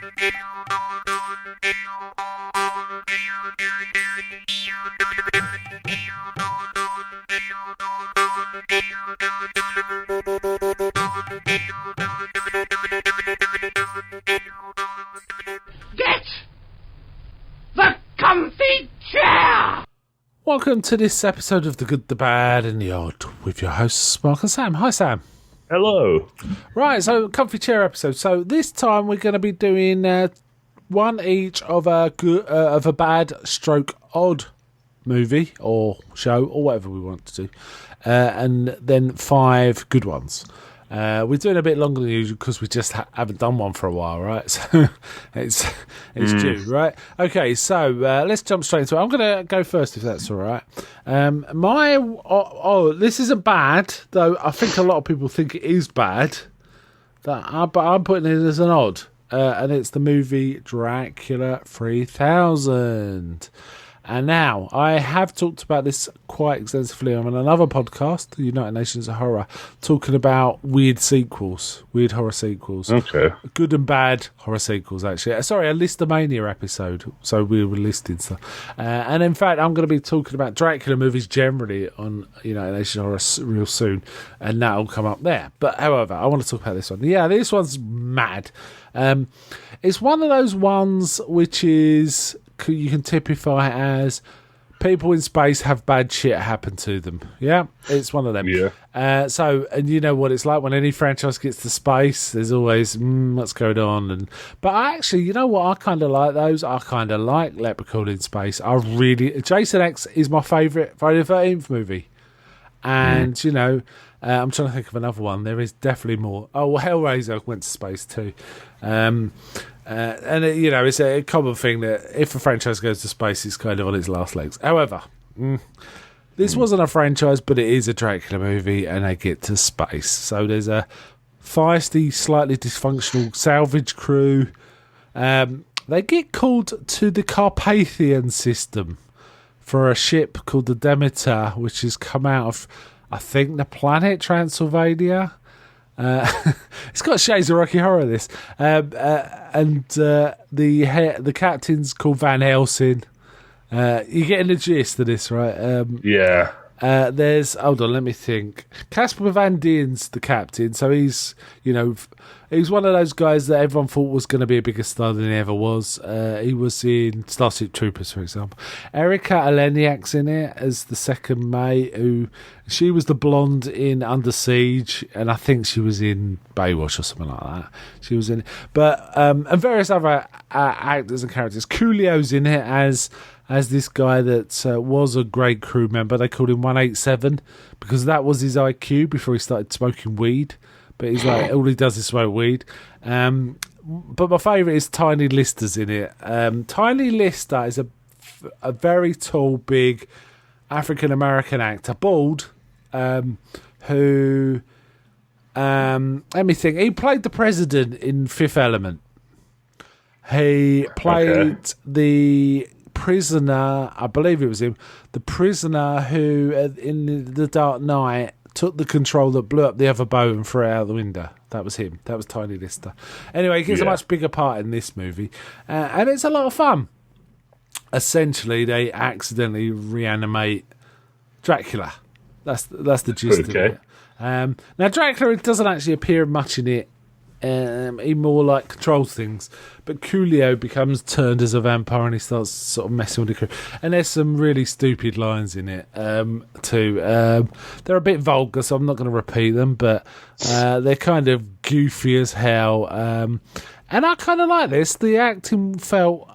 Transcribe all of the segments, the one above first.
Get the comfy chair! Welcome to this episode of The Good, the Bad and the Odd with your hosts Mark and Sam. Hi Sam. Hello. Right, so comfy chair episode. So this time we're going to be doing one each of a good, of a bad stroke odd movie or show or whatever we want to do, and then 5 good ones. We're doing a bit longer than usual because we just haven't done one for a while, right? So it's due, right? Okay, so let's jump straight into it. I'm going to go first if that's all right. This isn't bad, though I think a lot of people think it is bad, but I'm putting it as an odd, and it's the movie Dracula 3000. And now, I have talked about this quite extensively on another podcast, the United Nations of Horror, talking about weird horror sequels. Okay. Good and bad horror sequels, actually. Sorry, a Listomania episode, so we were listing stuff. And in fact, I'm going to be talking about Dracula movies generally on United Nations of Horror real soon, and that'll come up there. But however, I want to talk about this one. Yeah, this one's mad. It's one of those ones which is... you can typify as people in space have bad shit happen to them. Yeah, it's one of them. Yeah. And you know what it's like when any franchise gets to space. There's always what's going on. But actually, you know what? I kind of like those. I kind of like Leprechaun in Space. Jason X is my favourite Friday the 13th movie. And I'm trying to think of another one. There is definitely more. Oh, well, Hellraiser went to space too. It's a common thing that if a franchise goes to space, it's kind of on its last legs. However, this wasn't a franchise, but it is a Dracula movie, and they get to space. So there's a feisty, slightly dysfunctional salvage crew. They get called to the Carpathian system for a ship called the Demeter, which has come out of, I think, the planet Transylvania. It's got shades of Rocky Horror, this. The captain's called Van Helsing. You're getting the gist of this, right? Yeah. Hold on, let me think. Casper Van Dien's the captain, so he's one of those guys that everyone thought was going to be a bigger star than he ever was. He was in Starship Troopers, for example. Erika Eleniak's in it as the second mate, she was the blonde in Under Siege, and I think she was in Baywatch or something like that. She was in it. But, and various other actors and characters. Coolio's in it as this guy that was a great crew member. They called him 187 because that was his IQ before he started smoking weed. But he's like, all he does is smoke weed. But my favourite is Tiny Lister's in it. Tiny Lister is a very tall, big African-American actor, bald, who, let me think, he played the president in Fifth Element. He played the prisoner, I believe it was him, the prisoner who, in The Dark Knight, took the control that blew up the other boat and threw it out the window. That was him. That was Tiny Lister. Anyway, he gets a much bigger part in this movie. And it's a lot of fun. Essentially, they accidentally reanimate Dracula. That's the gist of it. Now, Dracula doesn't actually appear much in it. He more like controls things, but Coolio becomes turned as a vampire and he starts sort of messing with the crew. And there's some really stupid lines in it too. They're a bit vulgar, so I'm not going to repeat them, but they're kind of goofy as hell. And I kind of like this. The acting felt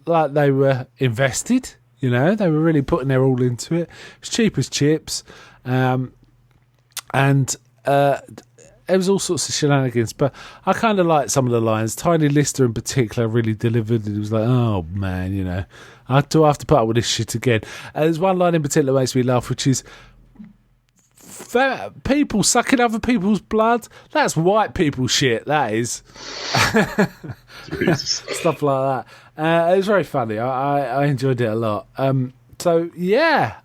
like they were invested. They were really putting their all into it. It's cheap as chips, and there was all sorts of shenanigans, but I kind of liked some of the lines. Tiny Lister in particular really delivered. It was like, oh man, I have to put up with this shit again. And there's one line in particular that makes me laugh, which is, people sucking other people's blood. That's white people shit. That is. Stuff like that. It was very funny. I enjoyed it a lot. So yeah,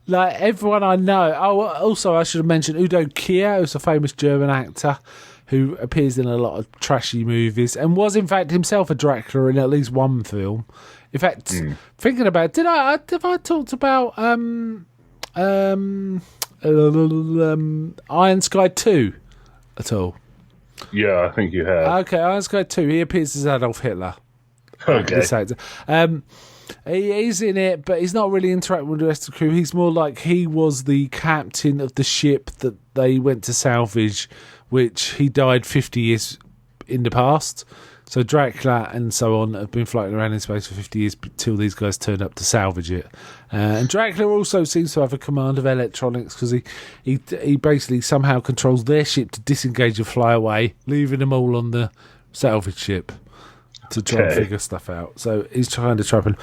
like everyone I know. Oh, also I should have mentioned Udo Kier, who's a famous German actor who appears in a lot of trashy movies and was in fact himself a Dracula in at least one film. In fact, thinking about it, have I talked about Iron Sky 2 at all? Yeah, I think you have. Okay, Iron Sky 2. He appears as Adolf Hitler. Okay. This actor. He's in it, but he's not really interacting with the rest of the crew. He's more like he was the captain of the ship that they went to salvage, which he died 50 years in the past. So Dracula and so on have been floating around in space for 50 years till these guys turned up to salvage it. And Dracula also seems to have a command of electronics because he basically somehow controls their ship to disengage and fly away, leaving them all on the salvage ship to try and figure stuff out. So he's trying to trap him.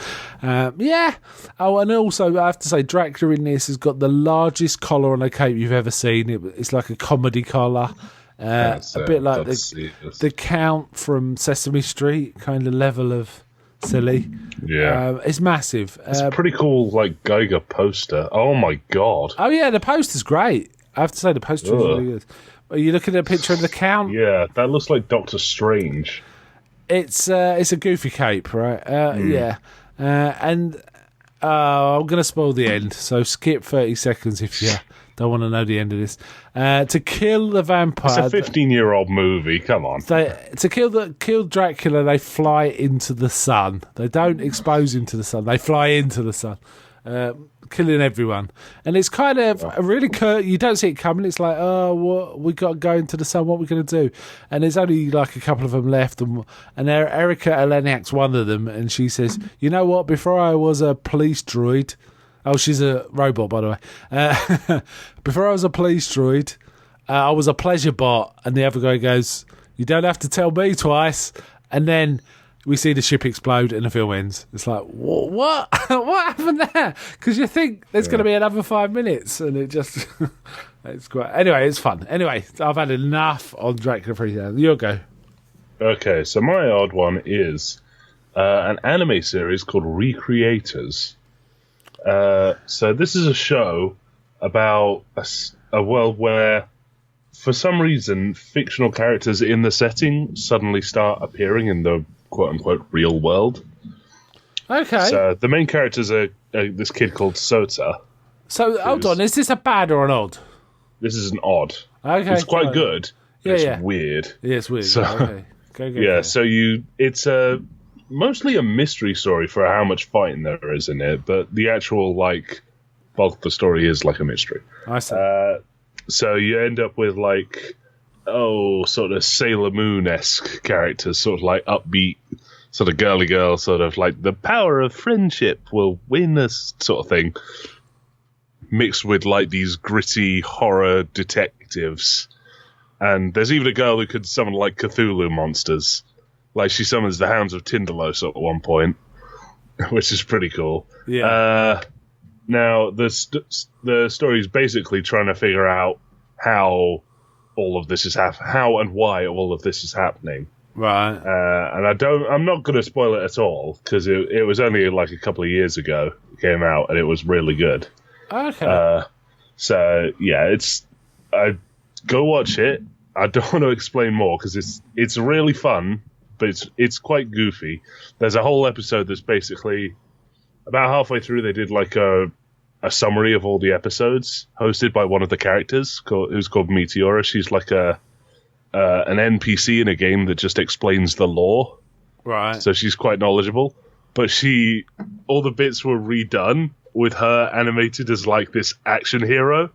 Yeah. Oh, and also I have to say, Dracula in this has got the largest collar on a cape you've ever seen. It's like a comedy collar. A bit like the Count from Sesame Street kind of level of silly. Yeah. It's massive. It's a pretty cool, like, Geiger poster. Oh, my God. Oh, yeah, the poster's great. I have to say, the poster is really good. Are you looking at a picture of the Count? Yeah, that looks like Doctor Strange. It's a goofy cape, right? Yeah. And I'm going to spoil the end, so skip 30 seconds if you don't want to know the end of this. To kill the vampire... It's a 15-year-old movie, come on. To kill Dracula, they fly into the sun. They don't expose him to the sun. They fly into the sun, killing everyone. And it's kind of a really... you don't see it coming. It's like, oh, we got to go into the sun. What are we going to do? And there's only like a couple of them left. And Erica Eleniak's one of them. And she says, you know what? Before I was a police droid... Oh, she's a robot, by the way. Before I was a police droid, I was a pleasure bot. And the other guy goes, you don't have to tell me twice. And then we see the ship explode and the film ends. It's like, what? What happened there? Because you think there's going to be another 5 minutes. And it just... it's great. Anyway, it's fun. Anyway, I've had enough on Dracula 3000. You'll go. Okay, so my odd one is an anime series called Recreators. So this is a show about a world where, for some reason, fictional characters in the setting suddenly start appearing in the quote-unquote real world. Okay. So the main characters are this kid called Sota. So, hold on, is this a bad or an odd? This is an odd. Okay. It's quite good. Yeah, it's weird. Yeah, it's weird. So, okay. Go. So it's mostly a mystery story for how much fighting there is in it, but the actual, like, bulk of the story is like a mystery. I see. So you end up with, like, sort of Sailor Moon-esque characters, sort of like upbeat, sort of girly girl, sort of like the power of friendship will win us sort of thing, mixed with, like, these gritty horror detectives. And there's even a girl who could summon, like, Cthulhu monsters. Like, she summons the Hounds of Tindalos at one point, which is pretty cool. Yeah. Now, the story is basically trying to figure out how all of this is how and why all of this is happening. Right. And I'm not going to spoil it at all, because it was only like a couple of years ago it came out, and it was really good. Okay. So yeah, go watch it. I don't want to explain more because it's really fun, but it's quite goofy. There's a whole episode that's basically about halfway through. They did like a summary of all the episodes, hosted by one of the characters who's called Meteora. She's like an NPC in a game that just explains the lore. Right. So she's quite knowledgeable, but all the bits were redone with her animated as like this action hero.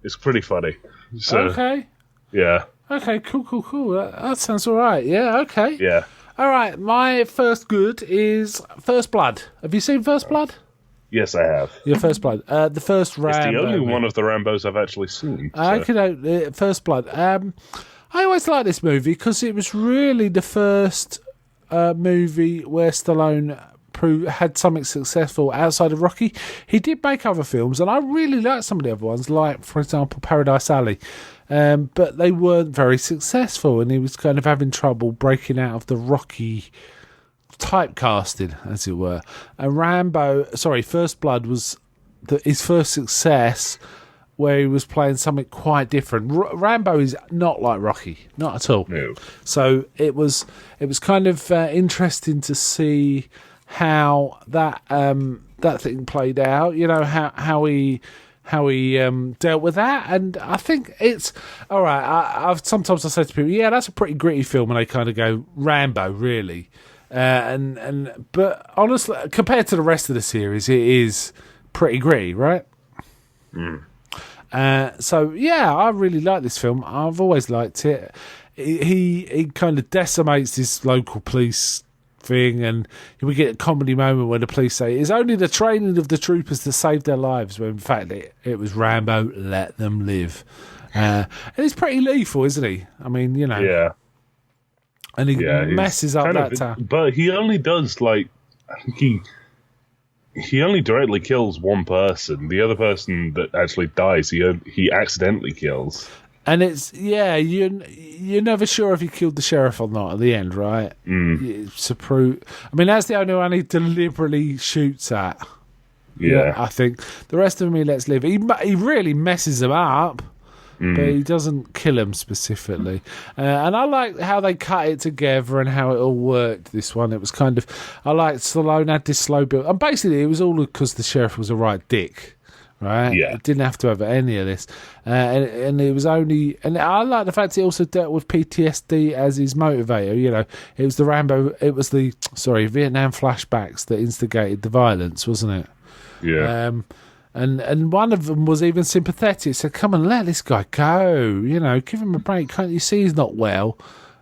It's pretty funny. So, okay. Yeah. Okay, cool. That sounds all right. Yeah, okay. Yeah. All right, my first good is First Blood. Have you seen First Blood? Yes, I have. Your First Blood. The first Rambo. It's the only one of the Rambos I've actually seen. So. First Blood. I always liked this movie because it was really the first movie where Stallone had something successful outside of Rocky. He did make other films, and I really liked some of the other ones, like, for example, Paradise Alley. But they weren't very successful, and he was kind of having trouble breaking out of the Rocky typecasting, as it were. And First Blood was his first success where he was playing something quite different. Rambo is not like Rocky, not at all. No. So it was kind of interesting to see how that thing played out. You know, how he dealt with that, and I think it's all right. I've sometimes I say to people, yeah, that's a pretty gritty film, and they kind of go Rambo, really. But honestly, compared to the rest of the series, it is pretty gritty, right? So yeah, I really like this film. I've always liked it. He kind of decimates this local police thing, and we get a comedy moment where the police say it's only the training of the troopers that saved their lives, when in fact it was Rambo. Let them live. And he's pretty lethal, isn't he? I mean, you know. Yeah. And he messes up that town. But he only does, like, I think he only directly kills one person. The other person that actually dies, he accidentally kills. And it's, you're never sure if he killed the sheriff or not at the end, right? I mean, that's the only one he deliberately shoots at. Yeah. I think. The rest of them he lets live. He really messes them up. But he doesn't kill him specifically. And I like how they cut it together and how it all worked, this one. It was kind of... I liked Stallone had this slow build. And basically, it was all because the sheriff was a right dick, right? Yeah. It didn't have to have any of this. And it was only... And I like the fact he also dealt with PTSD as his motivator. You know, it was the Vietnam flashbacks that instigated the violence, wasn't it? Yeah. And one of them was even sympathetic. Said, "Come on, let this guy go. You know, give him a break. Can't you see he's not well?"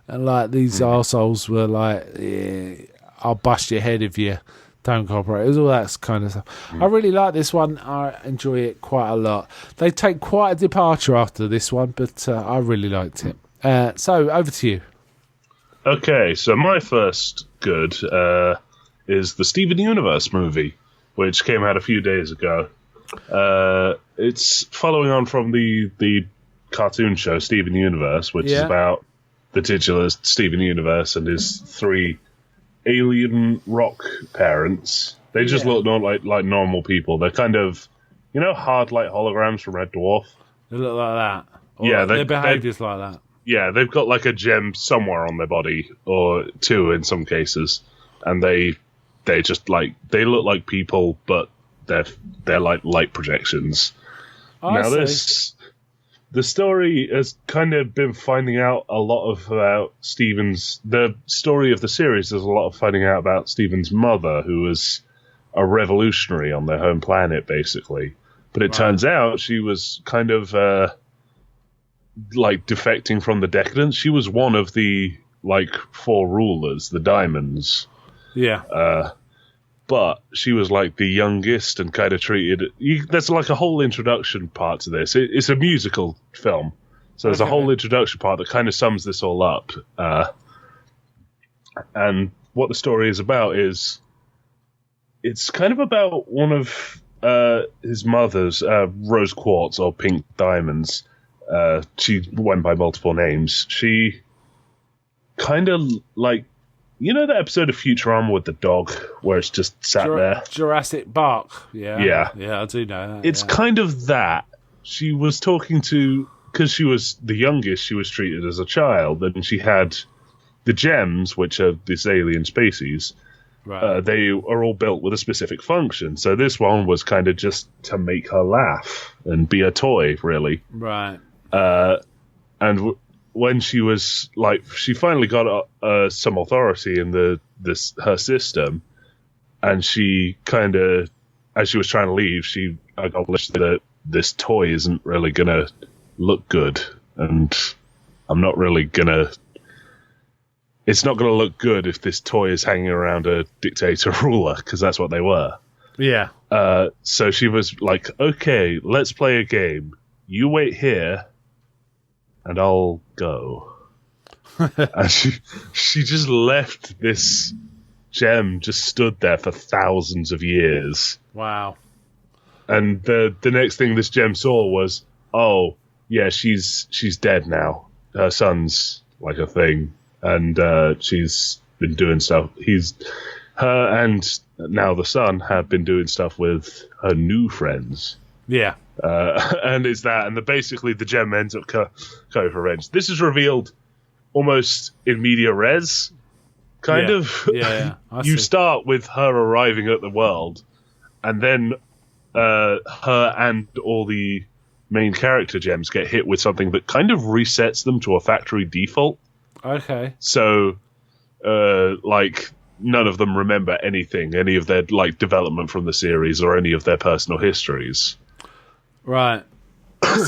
And like these arseholes were like, yeah, "I'll bust your head if you don't cooperate." It was all that kind of stuff. I really like this one. I enjoy it quite a lot. They take quite a departure after this one, but I really liked it. So over to you. Okay, so my first good is the Steven Universe movie, which came out a few days ago. It's following on from the cartoon show Steven Universe, which is about the titular Steven Universe and his 3 alien rock parents. They just look like normal people. They're kind of, you know, hard like holograms from Red Dwarf. They look like that. Or their behaviour's like that. Yeah, they've got like a gem somewhere on their body, or 2 in some cases, and they just like they look like people, but they're like light projections. The story has kind of been finding out a lot about the story of the series. There's a lot of finding out about Steven's mother, who was a revolutionary on their home planet, basically. But it turns out she was kind of like defecting from the decadence. She was one of the like 4 rulers, the Diamonds. Yeah. But she was like the youngest and kind of treated... there's like a whole introduction part to this. It's a musical film. So there's a whole introduction part that kind of sums this all up. And what the story is about is... It's kind of about one of his mother's, Rose Quartz or Pink Diamonds. She went by multiple names. She kind of like... You know that episode of Futurama with the dog where it's just sat there? Jurassic Park. Yeah. Yeah, I do know that. It's kind of that. She was talking to... Because she was the youngest, she was treated as a child, and she had the gems, which are this alien species. Right. They are all built with a specific function. So this one was kind of just to make her laugh and be a toy, really. Right. When she was like, she finally got some authority in her system, and she kind of, as she was trying to leave, she acknowledged that this toy isn't really gonna look good, and I'm not really gonna. It's not gonna look good if this toy is hanging around a dictator ruler, because that's what they were. Yeah. So she was like, "Okay, let's play a game. You wait here, and I'll go." And she just left this gem just stood there for thousands of years. Wow. And the next thing this gem saw was, oh, yeah, she's dead now. Her son's like a thing. And she's been doing stuff. Her and now the son have been doing stuff with her new friends. Yeah. And it's that, and basically the gem ends up going for revenge. This is revealed almost in media res, kind of. Yeah. I You see. start with her arriving at the world, and then her and all the main character gems get hit with something that kind of resets them to a factory default. Okay. So, like, none of them remember anything, any of their like development from the series or any of their personal histories. Right. I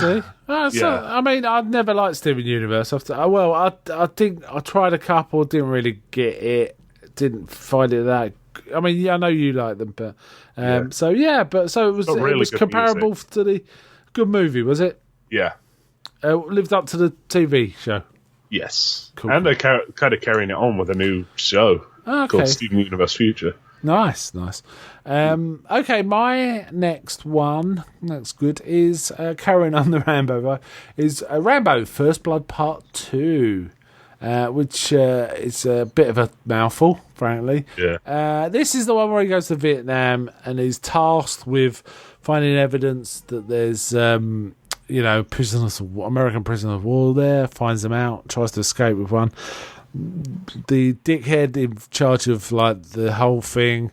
see. Yeah. I mean, I've never liked Steven Universe. I think I tried a couple, didn't really get it, didn't find it that. I mean, yeah, I know you like them, but so it was Got really it was good comparable music. to the good movie, was it? Yeah. Lived up to the TV show. Yes. Cool. And they're kind of carrying it on with a new show Okay. called Steven Universe Future. Nice. Okay, my next one, that's good, is carrying on the Rambo, right, is Rambo First Blood Part 2, which is a bit of a mouthful, frankly. Yeah. This is the one where he goes to Vietnam and is tasked with finding evidence that there's, American prisoners of war there, finds them out, tries to escape with one. The dickhead in charge of like the whole thing,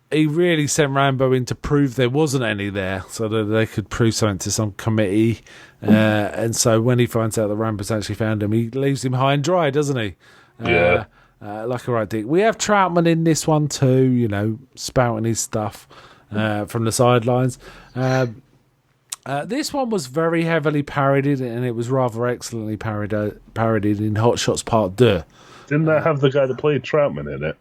he really sent Rambo in to prove there wasn't any there, so that they could prove something to some committee. And so when he finds out that Rambo's actually found him, he leaves him high and dry, doesn't he? Yeah. Like a right dick. We have Troutman in this one too, spouting his stuff from the sidelines. This one was very heavily parodied, and it was rather excellently parodied in Hot Shots Part 2. Didn't that have the guy that played Troutman in it?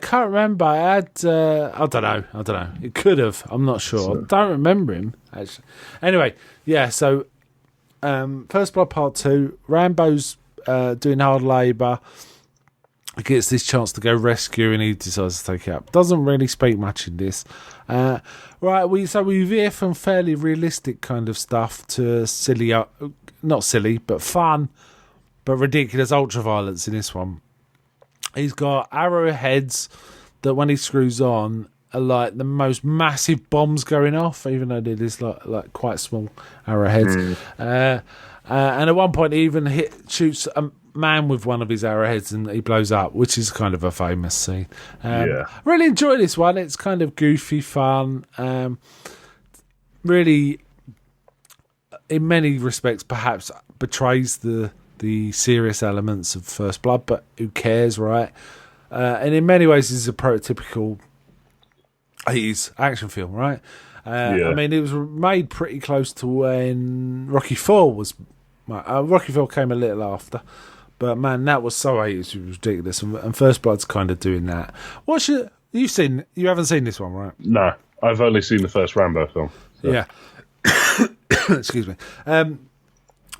Can't remember. I had. I don't know. It could have. I'm not sure. I don't remember him actually. Anyway, yeah. So, First Blood Part 2. Rambo's doing hard labour. He gets this chance to go rescue, and he decides to take it up. Doesn't really speak much in this. Right, we veer from fairly realistic kind of stuff to silly, not silly, but fun, but ridiculous ultraviolence in this one. He's got arrowheads that when he screws on are like the most massive bombs going off, even though they're just like quite small arrowheads. And at one point he even shoots a man with one of his arrowheads and he blows up, which is kind of a famous scene. Really enjoy this one. It's kind of goofy fun. Really, in many respects, perhaps betrays the serious elements of First Blood, but who cares, right? And in many ways, this is a prototypical 80s action film, right? I mean, it was made pretty close to when Rocky IV was. Rocky IV came a little after, but man, that was so 80s, it was ridiculous. And First Blood's kind of doing that. You haven't seen this one, right? No, I've only seen the first Rambo film. So. Yeah. Excuse me.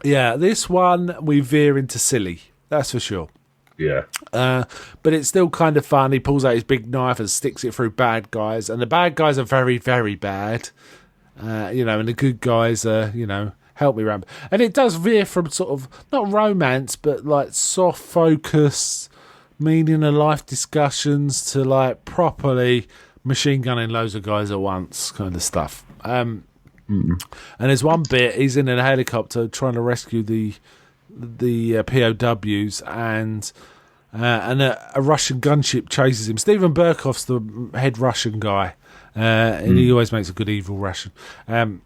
Yeah, this one we veer into silly, that's for sure. Yeah. But it's still kind of fun. He pulls out his big knife and sticks it through bad guys, and the bad guys are very, very bad. And the good guys are, help me, Rambo. And it does veer from sort of not romance, but like soft focus, meaning of life discussions to like properly machine gunning loads of guys at once kind of stuff. And there's one bit he's in a helicopter trying to rescue the POWs, and a Russian gunship chases him. Steven Berkoff's the head Russian guy, and he always makes a good evil Russian. And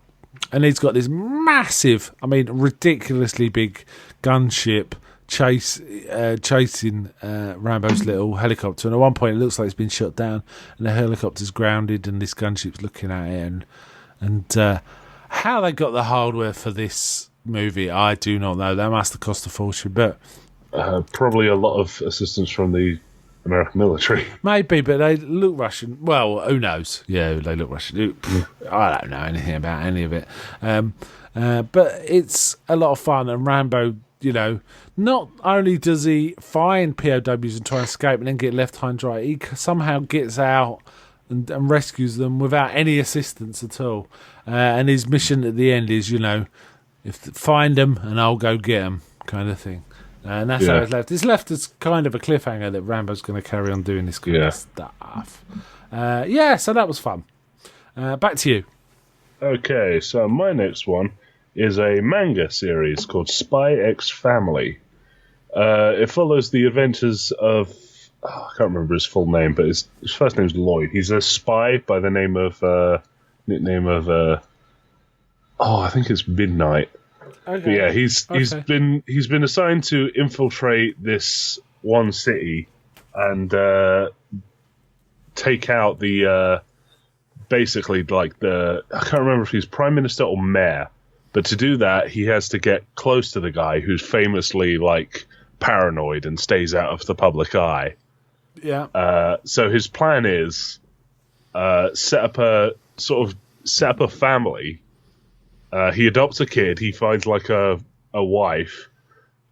he's got this massive, ridiculously big gunship chasing Rambo's little helicopter. And at one point, it looks like it's been shut down, and the helicopter's grounded, and this gunship's looking at it. And how they got the hardware for this movie, I do not know. That must have cost a fortune, but probably a lot of assistance from the American military. Maybe, but they look Russian. Well, who knows? Yeah, they look Russian. I don't know anything about any of it. But it's a lot of fun, and Rambo, not only does he find POWs and try and escape and then get left high and dry, he somehow gets out and rescues them without any assistance at all. And his mission at the end is, find them and I'll go get them, kind of thing. And that's how it's left. It's left as kind of a cliffhanger that Rambo's going to carry on doing this kind of stuff. So that was fun. Back to you. Okay, so my next one is a manga series called Spy X Family. It follows the adventures of I can't remember his full name, but his first name's Lloyd. He's a spy by the name of nickname of I think it's Midnight. Okay. But yeah, he's been assigned to infiltrate this one city and take out the basically like the I can't remember if he's prime minister or mayor, but to do that he has to get close to the guy who's famously like paranoid and stays out of the public eye. Yeah. So his plan is set up a family. He adopts a kid. He finds like a wife,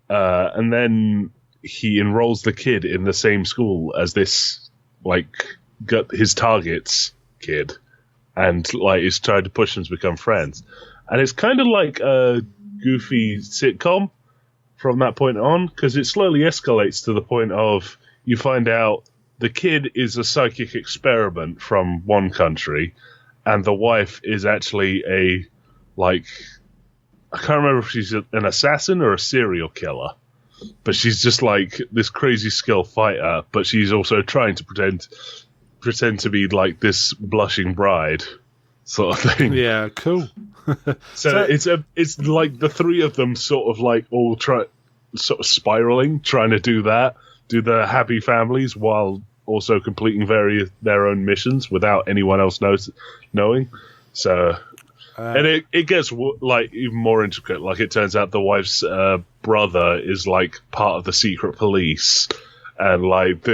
and then he enrolls the kid in the same school as this his target's kid, and like is trying to push them to become friends. And it's kind of like a goofy sitcom from that point on, because it slowly escalates to the point of you find out the kid is a psychic experiment from one country, and the wife is actually I can't remember if she's an assassin or a serial killer, but she's just like this crazy skilled fighter, but she's also trying to pretend to be like this blushing bride sort of thing. Yeah, cool. So it's like the three of them sort of like all sort of spiraling, trying to do the happy families while also completing their own missions without anyone else knowing. So, and it gets like even more intricate. Like it turns out the wife's brother is like part of the secret police, and like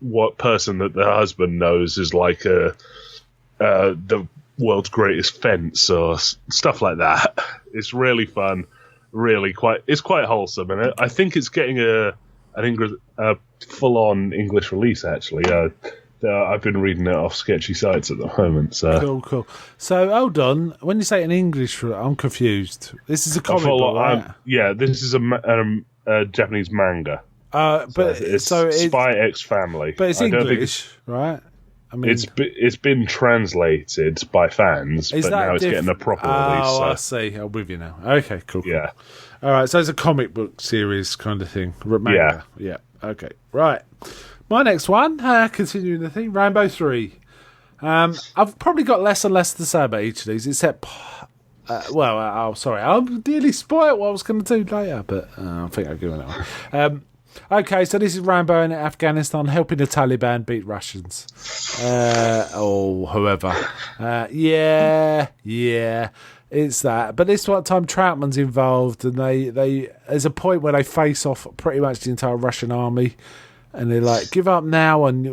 what person that the husband knows is like the world's greatest fence or stuff like that. It's really fun, it's quite wholesome, and I think it's getting a full-on English release actually. I've been reading it off sketchy sites at the moment. So Cool. So hold on, when you say in English, I'm confused. This is a comic book, right? Yeah, this is a Japanese manga. But it's it's Spy X Family. But it's English, right? I mean, it's been translated by fans, but now it's getting a proper release. Oh, So. I see. I'm with you now. Okay, cool. Yeah. All right, so it's a comic book series kind of thing. Manga. Yeah. Okay. Right. My next one, continuing the thing, Rainbow 3. I've probably got less and less to say about each of these, except... sorry. I'll nearly spoil what I was going to do later, but I think I'll give it that one. Okay, so this is Rambo in Afghanistan helping the Taliban beat Russians. Or whoever. Yeah, it's that. But this time Troutman's involved, and there's a point where they face off pretty much the entire Russian army, and they're like, give up now, and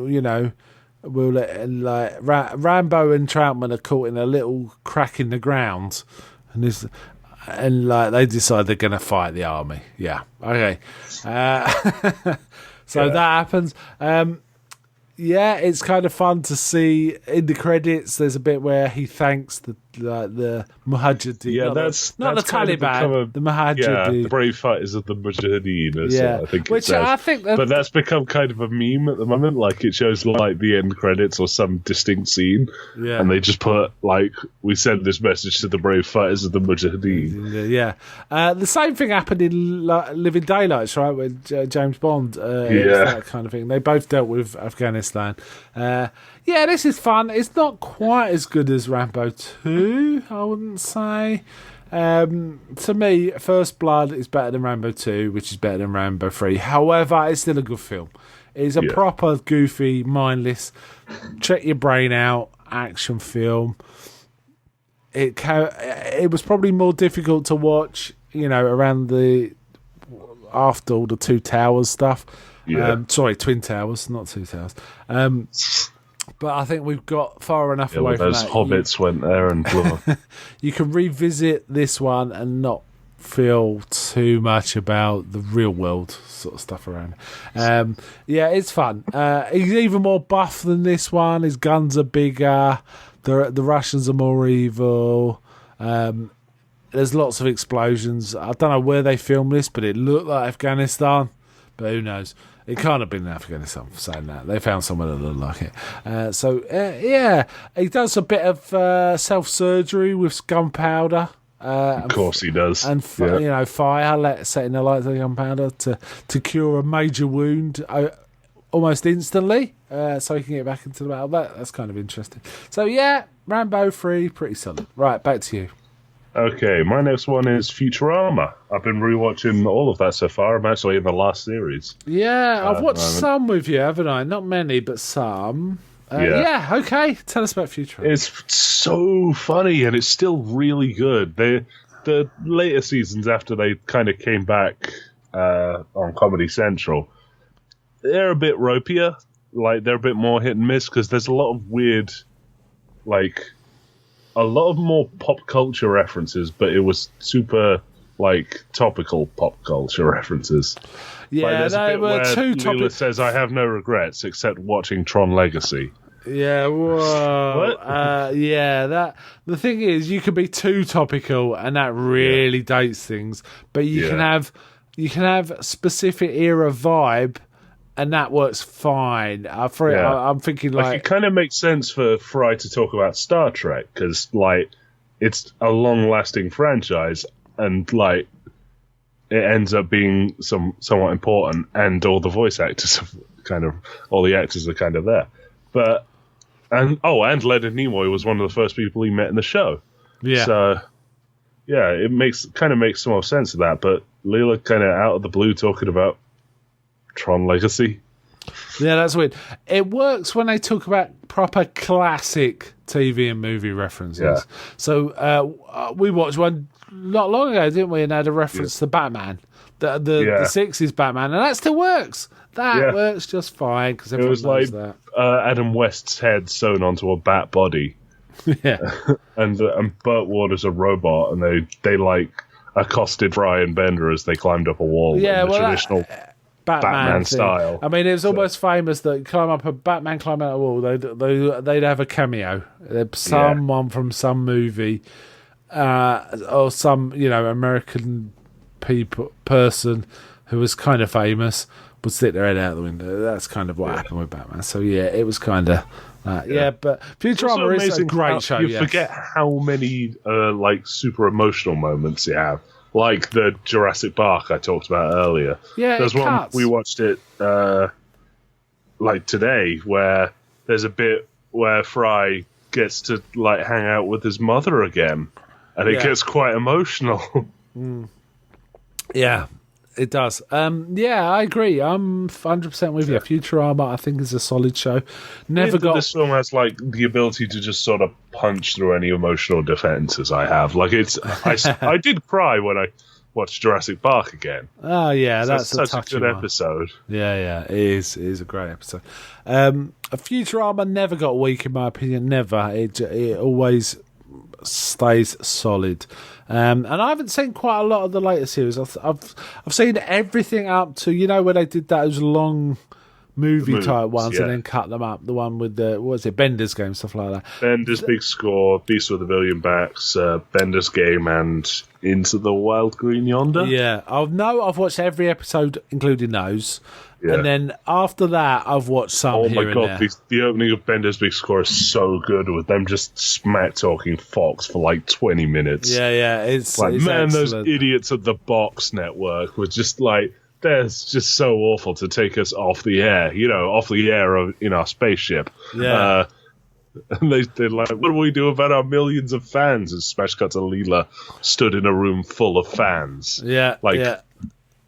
we'll let. And like Rambo and Troutman are caught in a little crack in the ground, and they decide they're going to fight the army. Yeah, okay. So that happens. Yeah, it's kind of fun to see in the credits. There's a bit where he thanks the Mujahideen. Yeah, that's not the kind of Taliban. The Mujahideen. Yeah, the brave fighters of the Mujahideen. Yeah, I think which I think. But that's become kind of a meme at the moment. Like it shows like the end credits or some distinct scene, and they just put like, "We send this message to the brave fighters of the Mujahideen." Yeah, the same thing happened in Living Daylights, right? With James Bond. That kind of thing. They both dealt with Afghanistan. Yeah, this is fun. It's not quite as good as Rambo 2, I wouldn't say. To me, First Blood is better than Rambo 2, which is better than Rambo 3. However, it's still a good film. It's a proper, goofy, mindless, check your brain out action film. It was probably more difficult to watch, around after all the Two Towers stuff. Sorry, Twin Towers, not Two Towers. But I think we've got far enough away from those that. hobbits went there and blew up. You can revisit this one and not feel too much about the real world sort of stuff around. Yeah, it's fun. He's even more buff than this one. His guns are bigger. The Russians are more evil. There's lots of explosions. I don't know where they filmed this, but it looked like Afghanistan. But who knows? It can't have been Afghanistan for saying that. They found someone that looked like it. Yeah, he does a bit of self-surgery with gunpowder. Of course he does. And fire, setting the light to the gunpowder to cure a major wound almost instantly, so he can get back into the battle. That's kind of interesting. So yeah, Rambo 3, pretty solid. Right, back to you. Okay, my next one is Futurama. I've been rewatching all of that so far. I'm actually in the last series. Yeah, I've watched some with you, haven't I? Not many, but some. Yeah, okay. Tell us about Futurama. It's so funny, and it's still really good. The later seasons after they kind of came back on Comedy Central, they're a bit ropier. Like, they're a bit more hit and miss, because there's a lot of weird, like, a lot of more pop culture references, but it was super, like, topical pop culture references. Yeah, like, they were too Leela topical. says, I have no regrets except watching Tron Legacy. Yeah, whoa. What? The thing is, you can be too topical, and that really dates things. But you can have specific era vibe, and that works fine. I'm thinking like it kind of makes sense for Fry to talk about Star Trek, because like it's a long-lasting franchise, and like it ends up being somewhat important, and all the voice actors all the actors are kind of there. But and Leonard Nimoy was one of the first people he met in the show. Yeah. So yeah, it makes some more sense of that. But Leela kind of out of the blue talking about Tron Legacy. Yeah, that's weird. It works when they talk about proper classic TV and movie references. Yeah. So we watched one not long ago, didn't we? And had a reference to Batman, the 60s Batman, and that still works. That works just fine because everyone knows that. Adam West's head sewn onto a bat body. Yeah. and Burt Ward is a robot, and they like accosted Fry and Bender as they climbed up a wall in the traditional Batman style. I mean, it was almost famous that Batman climb out a wall, they'd have a cameo. Someone from some movie, or some American person who was kind of famous would stick their head out the window. That's kind of what happened with Batman. So yeah, it was kind of but Futurama is a great show. You forget how many like super emotional moments you have. Like the Jurassic Park I talked about earlier. Yeah, there's one we watched it like today, where there's a bit where Fry gets to like hang out with his mother again, and it gets quite emotional. Yeah, it does. I agree. I'm 100% with you. Futurama, I think, is a solid show. This film has like the ability to just sort of punch through any emotional defenses I have. Like I did cry when I watched Jurassic Park again. Oh yeah, that's such a good episode. Yeah, it is. It is a great episode. Futurama never got weak, in my opinion. Never. It always stays solid. And I haven't seen quite a lot of the later series. I've seen everything up to when they did those long movie type ones and then cut them up. The one with Bender's Game, stuff like that. Bender's Big Score, Beast with a Billion Backs, Bender's Game, and Into the Wild Green Yonder. Yeah, I've watched every episode, including those. Yeah. And then after that, I've watched some. Oh my god, the opening of Bender's Big Score is so good, with them just smack talking Fox for like 20 minutes. Yeah, it's like, it's man, excellent. Those idiots at the Box Network were just like, they're just so awful to take us off the air, in our spaceship. Yeah. And they're like, what do we do about our millions of fans? And smash cut to Leela stood in a room full of fans. Yeah,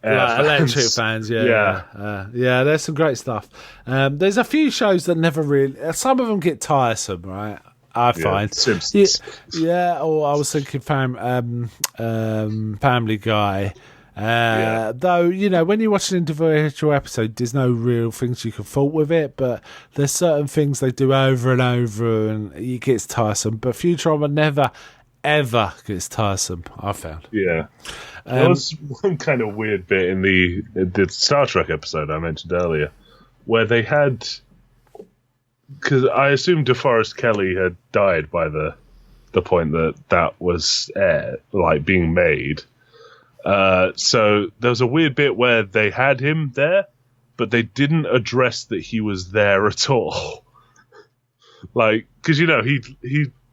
electric fans, yeah. There's some great stuff. There's a few shows that never really. Some of them get tiresome, right? I find. Simpsons. Or I was thinking Family Guy. Though, when you watch an individual episode, there's no real things you can fault with it, but there's certain things they do over and over, and it gets tiresome. But Futurama never, ever gets tiresome, I found. Yeah. There was one kind of weird bit in the Star Trek episode I mentioned earlier, where they had, because I assume DeForest Kelley had died by the point that was being made. So there was a weird bit where they had him there, but they didn't address that he was there at all. Like, because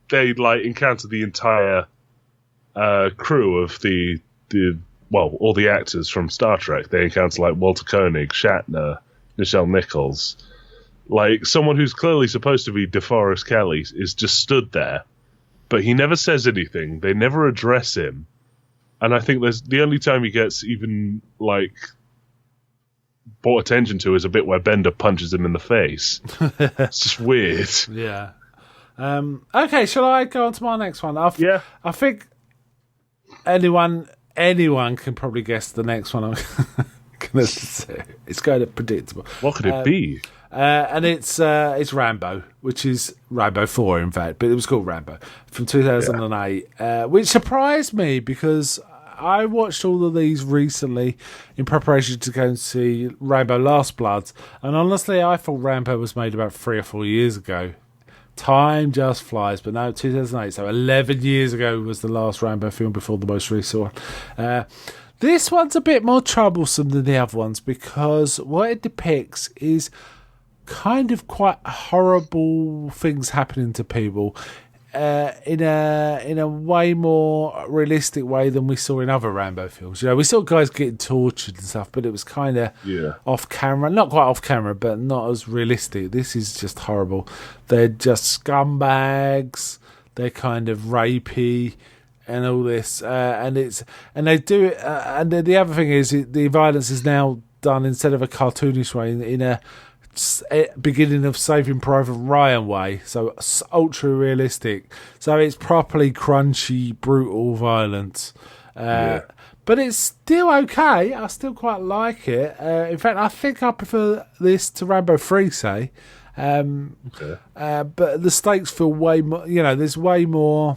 they like encountered the entire crew of all the actors from Star Trek. They encountered like Walter Koenig, Shatner, Nichelle Nichols. Like, someone who's clearly supposed to be DeForest Kelley is just stood there, but he never says anything. They never address him. And I think the only time he gets even, like, brought attention to is a bit where Bender punches him in the face. It's just weird. Yeah. Okay, shall I go on to my next one? Yeah. I think anyone can probably guess the next one I'm going to say. It's kind of predictable. What could it be? And it's Rambo, which is Rambo 4, in fact, but it was called Rambo, from 2008, which surprised me because I watched all of these recently in preparation to go and see Rambo Last Blood, and honestly, I thought Rambo was made about 3 or 4 years ago. Time just flies, but no, 2008, so 11 years ago was the last Rambo film before the most recent one. This one's a bit more troublesome than the other ones because what it depicts is kind of quite horrible things happening to people in a way more realistic way than we saw in other Rambo films. We saw guys getting tortured and stuff, but it was kind of off camera, not quite off camera, but not as realistic. This is just horrible. They're just scumbags. They're kind of rapey and all this, and they do it. And the other thing is, the violence is now done instead of a cartoonish way in a beginning of Saving Private Ryan way, so ultra realistic. So it's properly crunchy, brutal violence. But it's still okay. I still quite like it. In fact, I think I prefer this to Rambo 3, say. But the stakes feel way more. There's way more.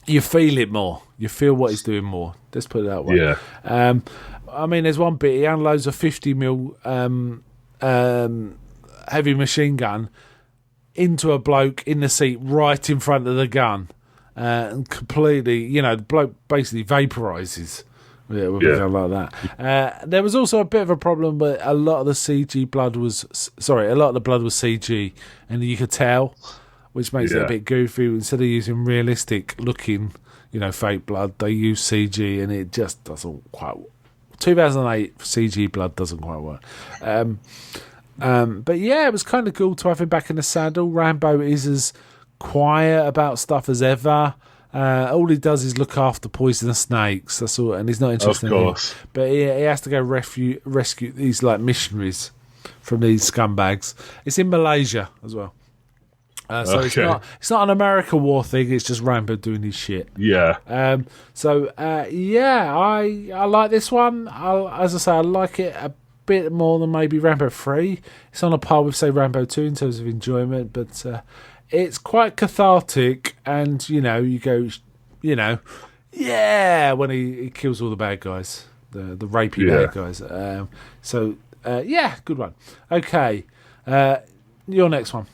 You feel it more. You feel what he's doing more. Let's put it that way. Yeah. I mean, there's one bit he unloads a 50mm heavy machine gun into a bloke in the seat right in front of the gun, and completely, the bloke basically vaporizes. With a gun like that. There was also a bit of a problem, but a lot of the blood was CG, and you could tell, which makes it a bit goofy. Instead of using realistic looking, fake blood, they use CG, and it just doesn't quite. 2008 CG blood doesn't quite work. But yeah, it was kind of cool to have him back in the saddle. Rambo is as quiet about stuff as ever. All he does is look after poisonous snakes. That's all, and he's not interested in it. But he has to go rescue these like missionaries from these scumbags. It's in Malaysia as well. So it's not an America war thing. It's just Rambo doing his shit. Yeah. I like this one. As I say, I like it a bit more than maybe Rambo 3. It's on a par with, say, Rambo 2 in terms of enjoyment, but it's quite cathartic. And you go, when he kills all the bad guys, the rapey bad guys. Good one. Okay, your next one.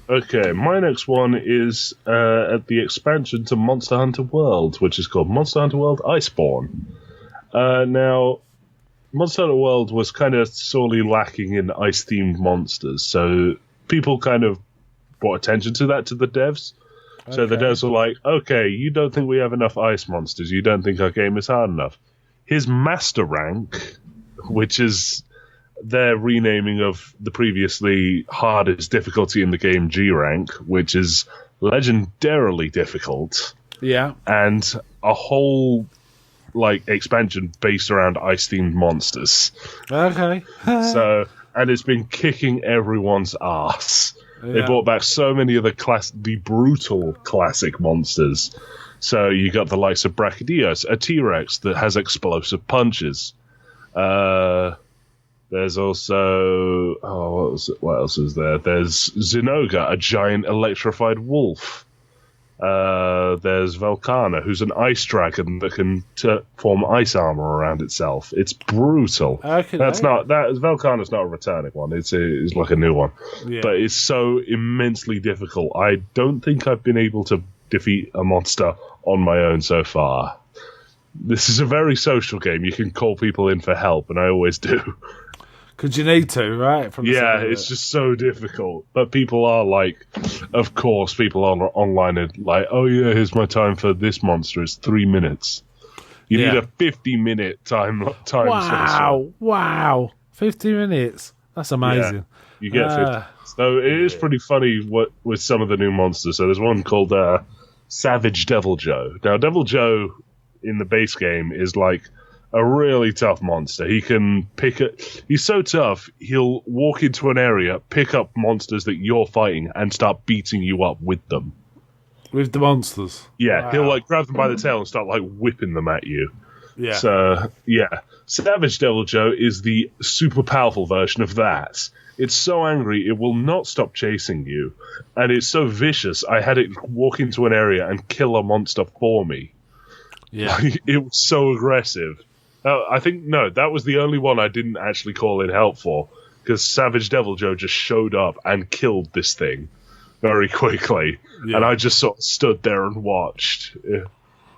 Okay, my next one is at the expansion to Monster Hunter World, which is called Monster Hunter World Iceborne. Now, Monster Hunter World was kind of sorely lacking in ice-themed monsters, so people kind of brought attention to that to the devs. Okay. So the devs were like, okay, you don't think we have enough ice monsters, you don't think our game is hard enough. Here's Master Rank, which is their renaming of the previously hardest difficulty in the game, G Rank, which is legendarily difficult. Yeah. And a whole expansion based around ice-themed monsters. Okay. And it's been kicking everyone's ass. Yeah. They brought back so many of the brutal classic monsters. So you got the likes of Brachydios, a T-Rex that has explosive punches. There's also what else is there? There's Zinogre, a giant electrified wolf. There's Velkhana, who's an ice dragon that can form ice armor around itself. It's brutal. Okay, Velkhana's not a returning one. It's like a new one, but it's so immensely difficult. I don't think I've been able to defeat a monster on my own so far. This is a very social game. You can call people in for help, and I always do. Because you need to, right? From the Yeah, sound of it's it. just so difficult. But people are like, of course, people online are like, oh yeah, here's my time for this monster. It's 3 minutes. You need a 50-minute time sort of slot. Wow. 50 minutes. That's amazing. You get 50. So it is pretty funny with some of the new monsters. So there's one called Savage Devil Joe. Now, Devil Joe in the base game is like a really tough monster. He can he's so tough, he'll walk into an area, pick up monsters that you're fighting, and start beating you up with them. With the monsters. Yeah, he'll like grab them by the tail and start like whipping them at you. Yeah. So, yeah. Savage Devil Joe is the super powerful version of that. It's so angry, it will not stop chasing you. And it's so vicious, I had it walk into an area and kill a monster for me. Yeah. It was so aggressive. I think, no, that was the only one I didn't actually call in help for. Because Savage Devil Joe just showed up and killed this thing very quickly. Yeah. And I just sort of stood there and watched.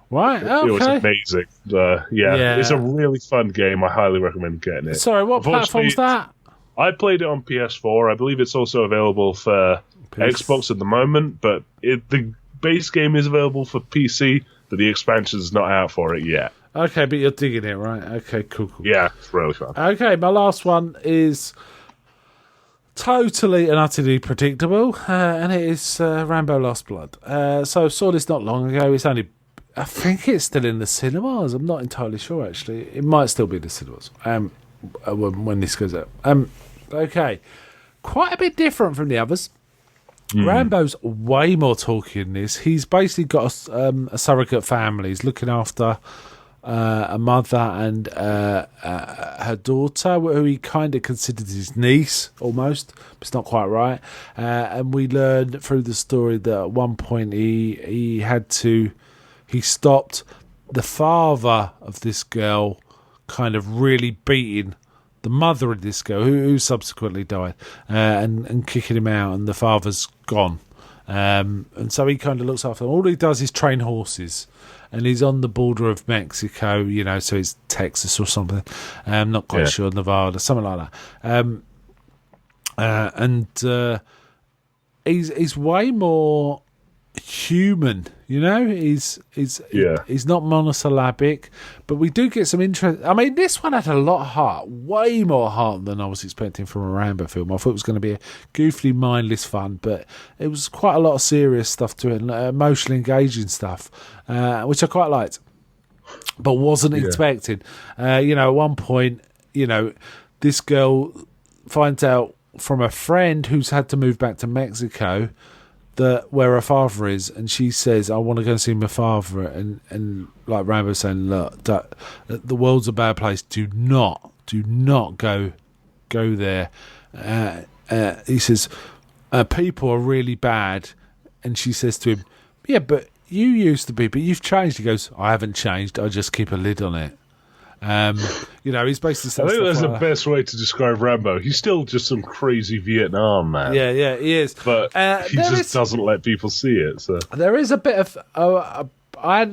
Right, okay. It was amazing. It's a really fun game. I highly recommend getting it. Sorry, what platform's that? I played it on PS4. I believe it's also available for Xbox at the moment, but the base game is available for PC, but the expansion's not out for it yet. Okay, but you're digging it, right? Okay, cool. Yeah, it's really fun. Okay, my last one is totally and utterly predictable, and it is Rambo Lost Blood. So saw this not long ago. I think it's still in the cinemas. I'm not entirely sure, actually. It might still be in the cinemas when this goes out. Okay, quite a bit different from the others. Rambo's way more talky in this. He's basically got a surrogate family. He's looking after a mother and her daughter, who he kind of considered his niece, almost. But it's not quite right. And we learned through the story that at one point he stopped the father of this girl kind of really beating the mother of this girl, who subsequently died, and kicking him out, and the father's gone. And so he kind of looks after them. All he does is train horses, and he's on the border of Mexico, so it's Texas or something. I'm not quite sure, Nevada, something like that. He's way more human, he's not monosyllabic, but we do get some interest. I mean, this one had a lot of heart, way more heart than I was expecting from a Rambo film. I thought it was going to be a goofily mindless fun, but it was quite a lot of serious stuff to it, and emotionally engaging stuff, which I quite liked, but wasn't expecting. At one point, this girl finds out from a friend who's had to move back to Mexico where her father is, and she says, I want to go and see my father, and like Rambo saying, look, the world's a bad place, do not go there. He says, people are really bad, and she says to him, yeah, but you used to be, but you've changed. He goes, I haven't changed, I just keep a lid on it. He's basically. I think that's the best way to describe Rambo. He's still just some crazy Vietnam man. Yeah, he is. But he just doesn't let people see it. So there is a bit of.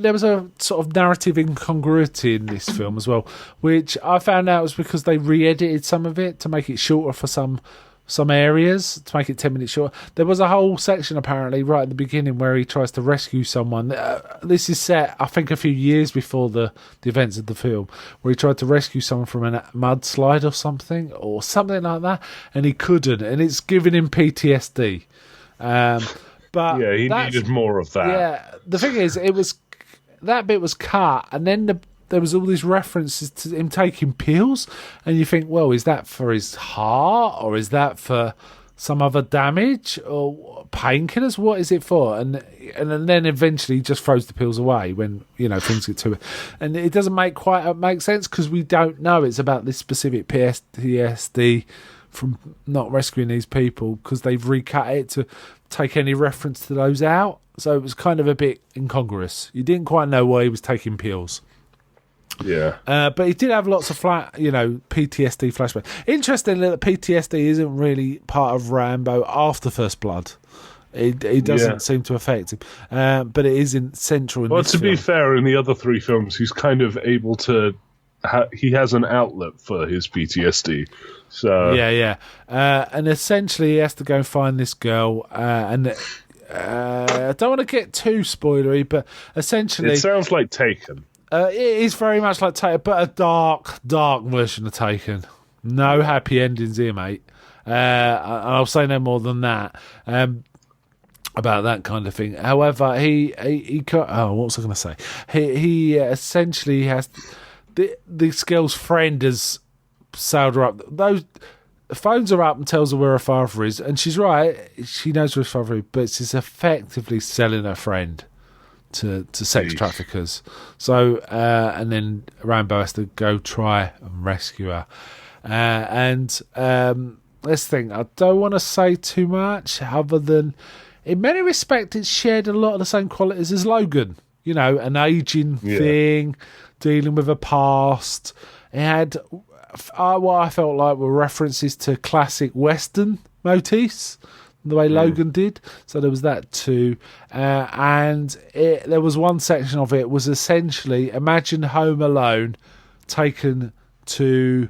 There was a sort of narrative incongruity in this film as well, which I found out was because they re-edited some of it to make it shorter for some areas, to make it 10 minutes short. There was a whole section apparently right at the beginning where he tries to rescue someone. This is set, I think, a few years before the events of the film, where he tried to rescue someone from a mudslide or something like that, and he couldn't, and it's giving him PTSD. But yeah, he needed more of that. Yeah, the thing is, that bit was cut, and then there was all these references to him taking pills, and you think, well, is that for his heart, or is that for some other damage, or painkillers? What is it for? And then eventually he just throws the pills away when things get to it, and it doesn't make sense because we don't know it's about this specific PTSD from not rescuing these people, because they've recut it to take any reference to those out. So it was kind of a bit incongruous. You didn't quite know why he was taking pills. Yeah. But he did have lots of PTSD flashbacks. Interestingly, that PTSD isn't really part of Rambo after First Blood. It doesn't seem to affect him. But it is central in this film. Well, to be fair, in the other three films, he's kind of able to he has an outlet for his PTSD. So and essentially he has to go and find this girl, and I don't want to get too spoilery, but essentially it sounds like Taken. It is very much like Taken, but a dark version of Taken. No happy endings here, mate. I'll say no more than that about that kind of thing. However, what was I going to say? He essentially has this girl's friend has sailed her up. Those phones her up and tells her where her father is, and she's right. She knows where her father is, but she's effectively selling her friend to sex traffickers. So, and then Rambo has to go try and rescue her. This thing, I don't want to say too much, other than in many respects it shared a lot of the same qualities as Logan. You know, an aging thing, dealing with a past. It had what I felt like were references to classic Western motifs, the way Logan did. So there was that too. And there was one section of it was essentially, imagine Home Alone taken to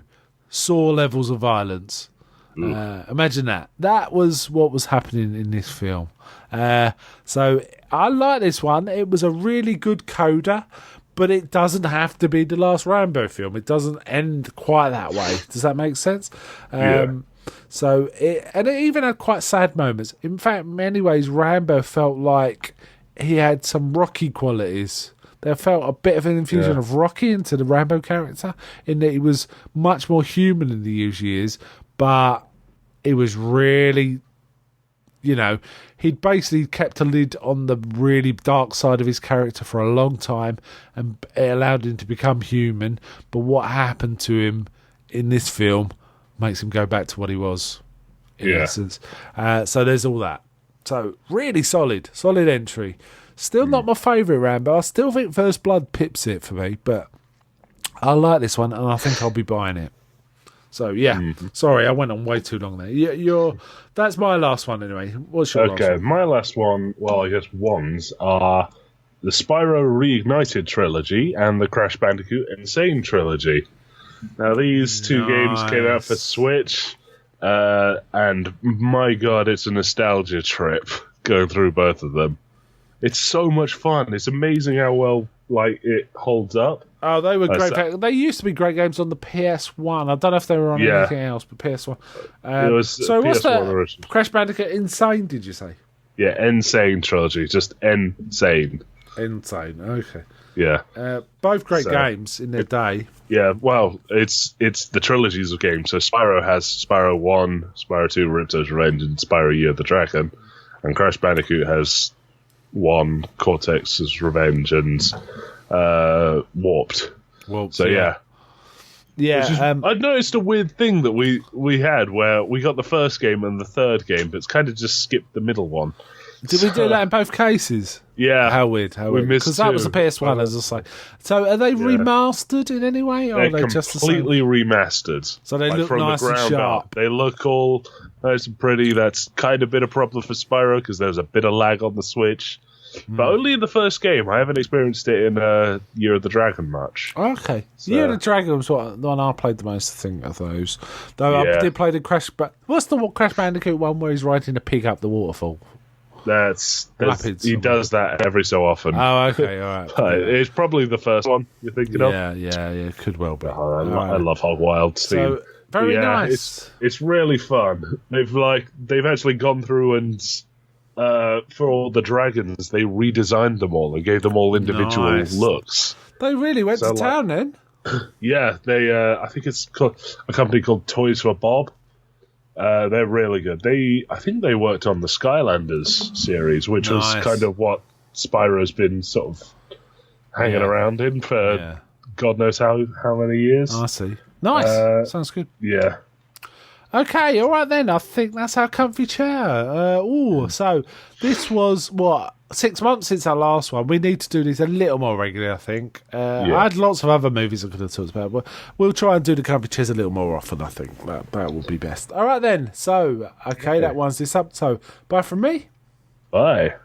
Saw levels of violence. Imagine that. That was what was happening in this film. So I like this one. It was a really good coda, but it doesn't have to be the last Rambo film. It doesn't end quite that way. Does that make sense? So it even had quite sad moments. In fact, in many ways, Rambo felt like he had some Rocky qualities. There felt a bit of an infusion of Rocky into the Rambo character, in that he was much more human than he usually is, but it was really, he'd basically kept a lid on the really dark side of his character for a long time, and it allowed him to become human. But what happened to him in this film makes him go back to what he was, in essence. So there's all that. So really solid entry. Still not my favourite Rambo. I still think First Blood pips it for me, but I like this one, and I think I'll be buying it. So sorry, I went on way too long there. That's my last one anyway. What's your last one? My last one, well, I guess ones are the Spyro Reignited trilogy and the Crash Bandicoot Insane trilogy. Now, these two games came out for Switch, and my god, it's a nostalgia trip going through both of them. It's so much fun. It's amazing how well it holds up. Oh, they were great. They used to be great games on the PS1. I don't know if they were on anything else, but PS1. It was so what's PS1 that? original. Crash Bandicoot Insane, did you say? Yeah, Insane trilogy. Just Insane. Insane, okay. Yeah. Both great games in their day. Yeah, well, it's the trilogies of games. So Spyro has Spyro 1, Spyro 2, Ripto's Revenge, and Spyro Year of the Dragon. And Crash Bandicoot has 1, Cortex's Revenge, and Warped. So yeah. I'd noticed a weird thing that we had where we got the first game and the third game, but it's kind of just skipped the middle one. Did we do that in both cases? Yeah. How weird. Because that was the PS1, as I say. So are they remastered in any way? Or They're are they just the completely remastered. So they look from nice the and ground sharp. up. They look all nice and pretty. That's kind of been a problem for Spyro because there's a bit of lag on the Switch. But only in the first game. I haven't experienced it in Year of the Dragon much. Okay. Year of the Dragon was the one I played the most, I think, of those. Though I did play the Crash... What's the Crash Bandicoot one where he's riding a pig up the waterfall? He does that every so often. Oh, okay, all right. But it's probably the first one you're thinking of. Yeah, could well be. I love Hog Wild theme. So, very nice. It's really fun. They've actually gone through and for all the dragons, they redesigned them all and gave them all individual looks. They really went to town then. Yeah, they. I think it's called a company called Toys for Bob. They're really good. I think they worked on the Skylanders series, which was kind of what Spyro's been sort of hanging around in for God knows how many years. I see. Nice. Sounds good. Yeah. Okay, all right then. I think that's our comfy chair. So this was 6 months since our last one. We need to do these a little more regularly, I think. I had lots of other movies I could have talked about, but we'll try and do the comfy chairs a little more often, I think. That would be best. All right then. So, okay, that winds this up. So, bye from me. Bye.